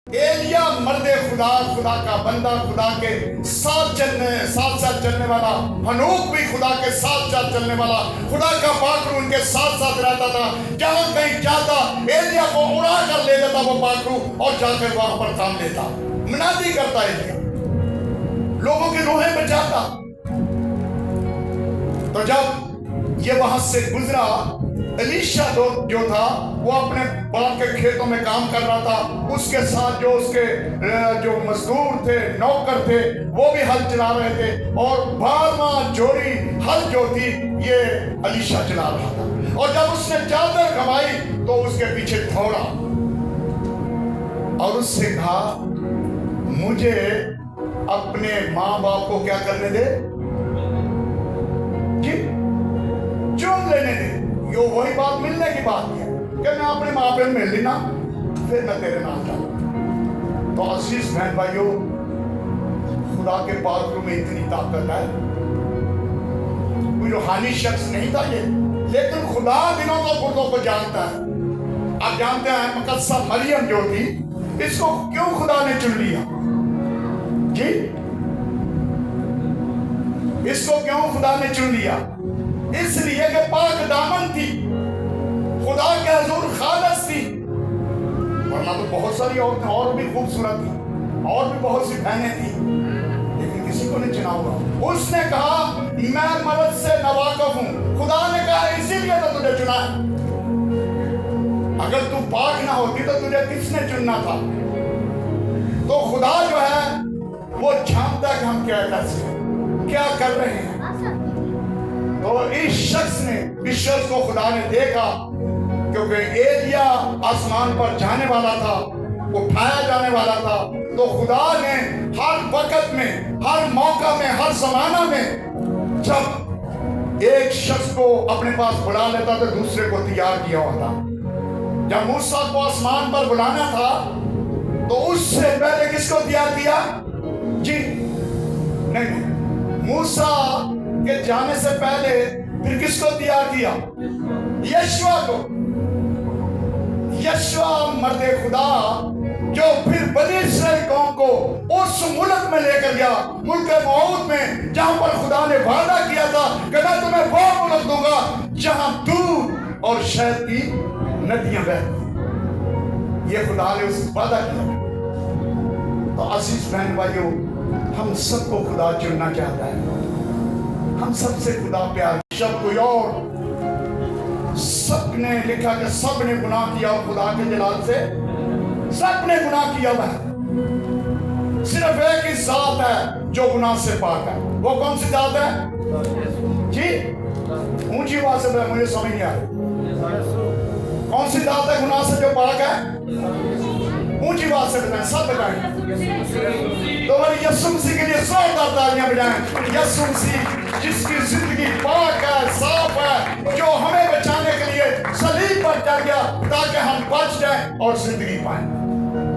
ایلیا مرد خدا، خدا کا بندہ، خدا کے ساتھ چلنے والا، ہنوک بھی خدا کے ساتھ چلنے والا، خدا کا پاکرو ان کے ساتھ ساتھ رہتا تھا۔ جہاں کہیں جاتا ایلیا کو اڑا کر لے جاتا وہ پاکرو اور جا کر وہاں پر کام لیتا، منادی کرتا ایلیا، لوگوں کی روحیں بچاتا۔ تو جب یہ وہاں سے گزرا، الیشا جو تھا وہ اپنے باپ کے کھیتوں میں کام کر رہا تھا، اس کے ساتھ جو اس کے جو مزدور تھے، نوکر تھے، وہ بھی ہل چلا رہے تھے، اور 12واں جوڑی ہل جو تھی یہ الیشا چلا رہا تھا۔ اور جب اس نے چادر کمائی تو اس کے پیچھے دوڑا اور اس سے کہا مجھے اپنے ماں باپ کو کیا کرنے دے، جی چون لینے دے۔ یہ وہی بات ملنے کی بات ہے کہ میں اپنے ماں باپ مل لینا پھر میں تیرے نام جاؤں۔ تو عزیز بہن بھائیو، خدا کے پاکرو میں اتنی طاقت ہے، کوئی روحانی شخص نہیں تھا یہ، لیکن خدا دنوں کو گردوں کو جانتا ہے۔ آپ جانتے ہیں مقدسہ مریم جو تھی، اس کو کیوں خدا نے چن لیا؟ جی اس کو کیوں خدا نے چن لیا؟ اس لیے کہ پاک دامن تھی، خدا کے حضور خالص تھی، ورنہ تو بہت ساری عورتیں اور بھی خوبصورت تھیں، اور بھی بہت سی بہنیں تھیں، لیکن کسی کو نہیں چنا ہوا۔ اس نے کہا میں مرد سے ناواقف ہوں، خدا نے کہا اسی لیے تو تجھے چنا ہے، اگر تو پاک نہ ہوتی تو تجھے کس نے چننا تھا؟ تو خدا جو ہے وہ جانتا ہے کہ ہم کیا کر رہے ہیں۔ تو اس شخص کو خدا نے دیکھا، کیونکہ ایلیا آسمان پر جانے والا تھا، اٹھایا جانے والا تھا، تو خدا نے ہر وقت میں، ہر موقع میں، ہر زمانہ میں جب ایک شخص کو اپنے پاس بلا لیتا تو دوسرے کو تیار کیا ہوتا۔ جب موسیٰ کو آسمان پر بلانا تھا تو اس سے پہلے کس کو تیار کیا؟ جی نہیں، موسیٰ کہ جانے سے پہلے پھر کس کو تیار کیا؟ یشوع کو۔ یشوع مرد خدا جو پھر بنی اسرائیل قوم کو اس ملک میں لے کر گیا، ملک موعود میں، جہاں پر خدا نے وعدہ کیا تھا کہ میں تمہیں وہ ملک دوں گا جہاں دودھ اور شہد کی ندیاں بہتی۔ یہ خدا نے اس وعدہ کیا۔ تو عزیز بہن بھائیو، ہم سب کو خدا چننا چاہتا ہے، ہم سب سے خدا پیار۔ جب کوئی اور سب نے لکھا کہ سب نے گناہ کیا اور خدا کے جلال سے سب نے گناہ کیا ہوا ہے، صرف ایک ہی ذات ہے جو گناہ سے پاک ہے۔ وہ کون سی ذات ہے؟ جی اونچی آواز سے مجھے سمجھ نہیں آ رہی، کون سی ذات ہے گناہ سے جو پاک ہے؟ اونچی آواز سے بتائیں، سب بتائیں۔ تو بھائی یسوع مسیح کے لیے زوردار تالیاں بجائیں۔ یسوع مسیح جس کی زندگی پاک ہے، صاف ہے، جو ہمیں بچانے کے لیے صلیب پر چڑھ گیا تاکہ ہم بچ جائیں اور زندگی پائیں۔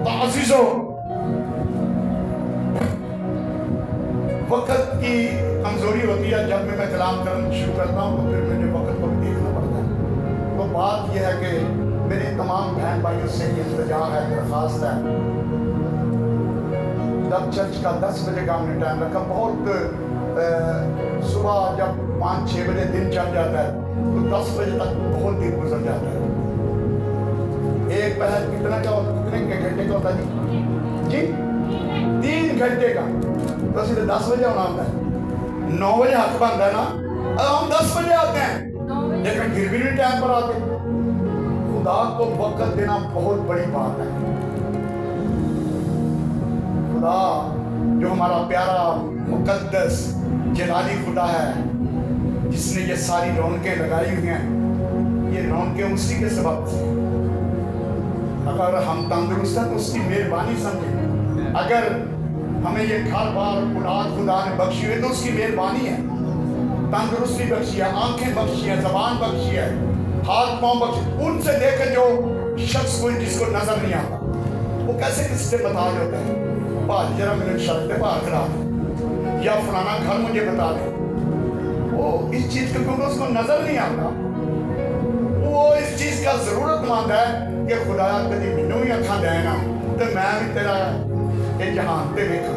تو عزیزو، وقت کی کمزوری ہوتی ہے، جب میں کلام کرنا شروع کرتا ہوں تو پھر مجھے وقت کو بھی دیکھنا پڑتا ہے۔ تو بات یہ ہے کہ میرے تمام بہن بھائیوں سے یہ التجا ہے، درخواست ہے، جب چرچ کا 10 بجے کا ہم نے ٹائم رکھا، بہت صبح جب 5-6 بجے دن چل جاتا ہے تو 10 بجے تک بہت دن گزر جاتا ہے۔ ایک پہر کتنے گھنٹے کا ہوتا ہے جی؟ 3 گھنٹے کا، تو سیدھے 10 بجے ہونا ہوتا ہے، 9 بجے حق بنتا ہے نا، ہم 10 بجے آتے ہیں لیکن پھر بھی نہیں ٹائم پر آتے۔ خدا کو وقت دینا بہت بڑی بات ہے۔ خدا جو ہمارا پیارا مقدس جلالی خدا ہے، جس نے یہ ساری رونقیں لگائی ہوئی ہیں، یہ رونقیں اسی کے سبب سے۔ اگر ہم تندرست ہیں تو اس کی مہربانی سمجھیں، اگر ہمیں یہ گھر بار اولاد خدا نے بخشی ہوئی تو اس کی مہربانی ہے۔ تندرستی بخشی ہے، آنکھیں بخشی ہے، زبان بخشی ہے، ہاتھ پاؤں بخشی۔ ان سے دیکھ جو شخص کوئی جس کو نظر نہیں آتا وہ کیسے کس سے بتا دیتا ہے بھائی ذرا میرے شرط پہ باہر کھڑا دے، یا فلانا گھر مجھے بتا دے۔ وہ اس چیز کو کیونکہ اس کو نظر نہیں آتا، وہ اس چیز کا ضرورت مند ہے کہ خدا کدی مینوں بھی اکھاں دے نا तो मैं भी तेरा ये जहान पे देखा।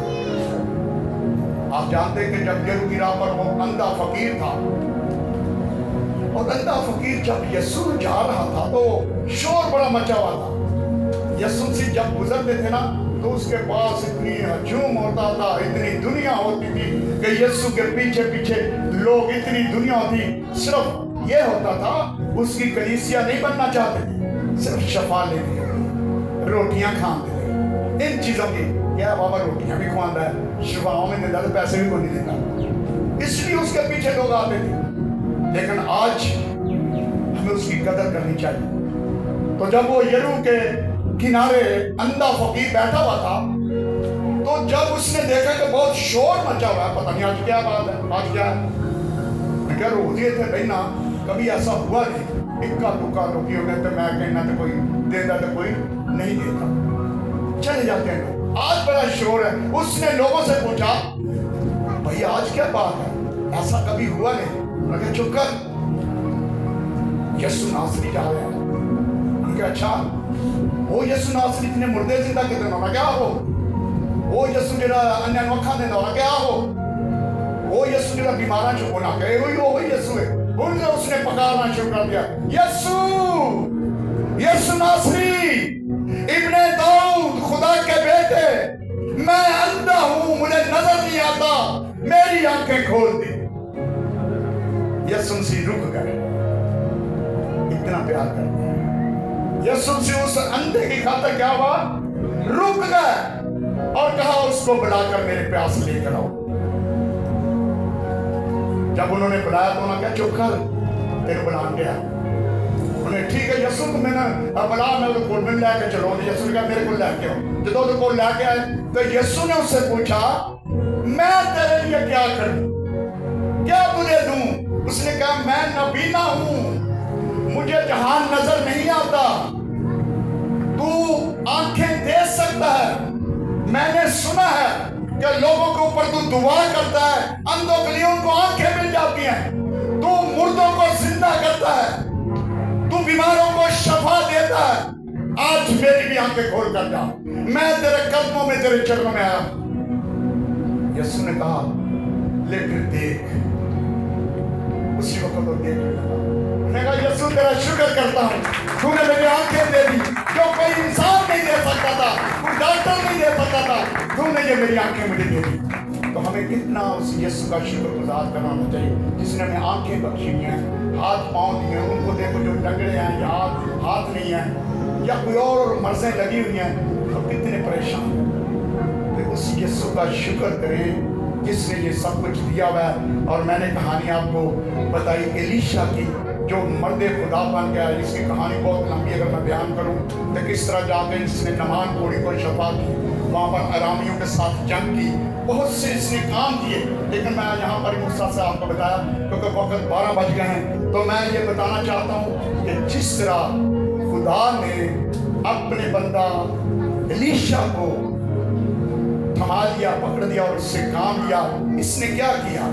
आप जानते हैं कि जब यरूशलेम की राह पर वो अंधा फकीर था, और अंधा फकीर जब यीशु जा रहा था तो शोर बड़ा मचा हुआ था। यीशु से जब गुजरते थे ना तो उसके पास इतनी हजूम होता था, इतनी दुनिया होती थी कि यीशु के पीछे पीछे लोग, इतनी दुनिया होती। सिर्फ ये होता था उसकी कलीसिया नहीं बनना चाहते थे, सिर्फ शफा लेते थे, रोटियां खाते थे, इन चीजों की। क्या बाबा रोटियां भी खुआता है, शफाओं में देता तो पैसे भी कोई नहीं देता, इसलिए उसके पीछे लोग आते थे। लेकिन आज हमें उसकी कदर करनी चाहिए। तो जब वो यरूशलेम के किनारे अंधा फकीर बैठा हुआ था, तो जब उसने देखा कि बहुत शोर मचा हुआ है, पता नहीं आज क्या बात है, आज क्या है। मैं क्या रोज ये थे बहना, कभी ऐसा हुआ नहीं, इक्का दुक्का लोग हो गए, तो मैं कहना तो कोई देता तो कोई नहीं देता, चले जाते हैं। आज बड़ा शोर है। उसने लोगों से पूछा, भाई आज क्या बात है, ऐसा कभी हुआ नहीं। उन्होंने चुप कर, यीशु नासरी जा रहे हैं। उनके अच्छा वो यीशु नासरी ने मुर्दे जिंदा कर देना क्या हो, वो यीशु जरा अन्य अखा देना होना क्या हो, वो यीशु जरा बीमारा चुकोना कहे वही यीशु है। उनने उसने पकारना शुरू कर दिया, यीशु यीशु नासरी इब्ने दाऊद, खुदा के बेटे, मैं अंधा हूं, मुझे नजर नहीं आता, मेरी आंखें खोल दी। यीशु मसीह रुक गए, इतना प्यार करते हैं। यीशु मसीह उस अंधे की खातिर क्या हुआ, रुक गए और कहा उसको बुलाकर मेरे प्यास लेकर आओ। जब उन्होंने बुलाया तो उन्होंने कहा चुप कर, तेरे बुला गया। उन्हें ठीक है यीशु तो मैंने बुला, मैं तो कोल में लेके चलो। यीशु ने कहा मेरे को लेके आओ। जब तो कोल लेके आए तो यीशु ने उससे पूछा, मैं तेरे लिए क्या करूं, क्या तुझे दूं? उसने कहा मैं नबीना हूं, मुझे जहान नजर नहीं आता, तू आंखें दे सकता है। मैंने सुना है कि लोगों के ऊपर तू दुआ करता है, अंधों को आंखें मिल जाती हैं, तू मुर्दों को जिंदा करता है, तू बीमारों को शफा देता है। आज मेरी भी आंखें खोल कर जा, मैं तेरे कदमों में, तेरे चरणों में आया। यीशु ने कहा लेकिन देख, उसी वक्त तो देख लगा। मैंने कहा यीशु तेरा शुक्र करता हूँ, तूने मेरी आंखें दे दी, जो कोई इंसान नहीं दे सकता था, कोई डॉक्टर नहीं दे सकता था, तूने ये मेरी आंखें मुझे दे दी। तो हमें कितना उस यीशु का शुक्रगुजार करना चाहिए जिसने हमें आंखें बख्शी हैं, हाथ पाँव दिए। उनको देखो जो लंगड़े हैं या हाथ नहीं है या कोई और मर्जें लगी हुई हैं, तो कितने परेशान हैं। तो उस यीशु का शुक्र करें जिसने ये सब कुछ दिया हुआ है। और मैंने कहानी आपको बताई एलीशा की, जो मर्द खुदा बन गया। इसकी कहानी बहुत लंबी, अगर मैं बयान करूं तो किस तरह जाकर इसने नमान कोड़ी को शफा की, वहाँ पर आरामियों के साथ जंग की, बहुत से इसने काम किए। लेकिन मैं यहाँ पर मुख्तसर से आपको बताया क्योंकि वक्त 12 बज गए हैं। तो मैं ये बताना चाहता हूँ कि जिस तरह खुदा ने अपने बंदा एलीशा को थमा लिया, पकड़ दिया और उससे काम लिया, इसने क्या किया?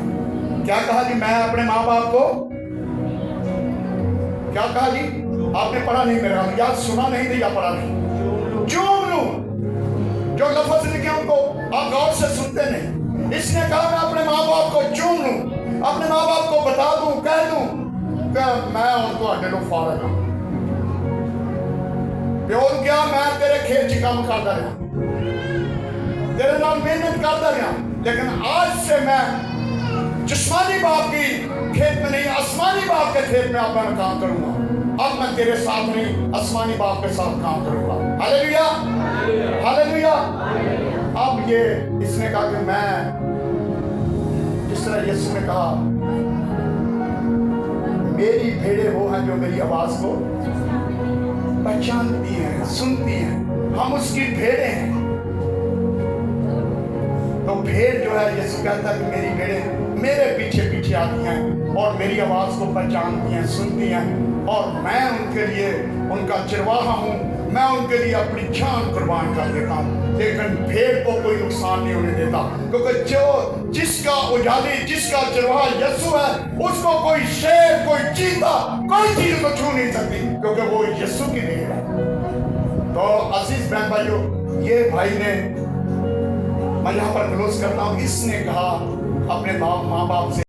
क्या कहा जी? मैं अपने माँ बाप को क्या कहा जी? आपने पढ़ा नहीं, मेरा याद सुना नहीं था या पढ़ा नहीं? चूम लूं। जो लफ्ज लिखे उनको आप गौर से सुनते नहीं। इसने कहा मैं अपने माँ बाप को चूम लूं, अपने माँ बाप को बता दूं, कह दूं कि मैं उनको अड्डे लो फारग हूं, प्योर क्या मैं तेरे खेत च काम करता रहा, तेरे नाल मेहनत करता रहा, लेकिन आज से मैं जिस्मानी बाप की खेत में नहीं, आसमानी बाप के खेत में आपका काम करूंगा। अब मैं तेरे साथ नहीं, आसमानी बाप के साथ काम करूंगा। Hallelujah, hallelujah. अब ये इसने कहा कि मैं, जिस तरह यीशु ने कहा मेरी भेड़ें वो हैं जो मेरी आवाज को पहचानती हैं, सुनती हैं, हम उसकी भेड़ें हैं। तो भेड़ जो है, यीशु कहता है कि मेरी भेड़ें मेरे पीछे पीछे आती हैं और मेरी आवाज को पहचानती हैं, सुनती हैं, और मैं उनके लिए उनका चरवाहा हूं। मैं उनके लिए अपनी जान कुर्बान कर देता हूं, लेकिन भेड़ को कोई नुकसान नहीं होने देता, क्योंकि जो जिसका उजाली, जिसका चरवाहा यीशु है, उसको कोई शेर, कोई चीता, कोई चीज को छू नहीं सकती, क्योंकि वो यीशु की भेड़ है। तो अजीज बहन भाइयों, یہ بھائی نے، میں یہاں پر کلوز کرتا ہوں، اس نے کہا اپنے ماں باپ سے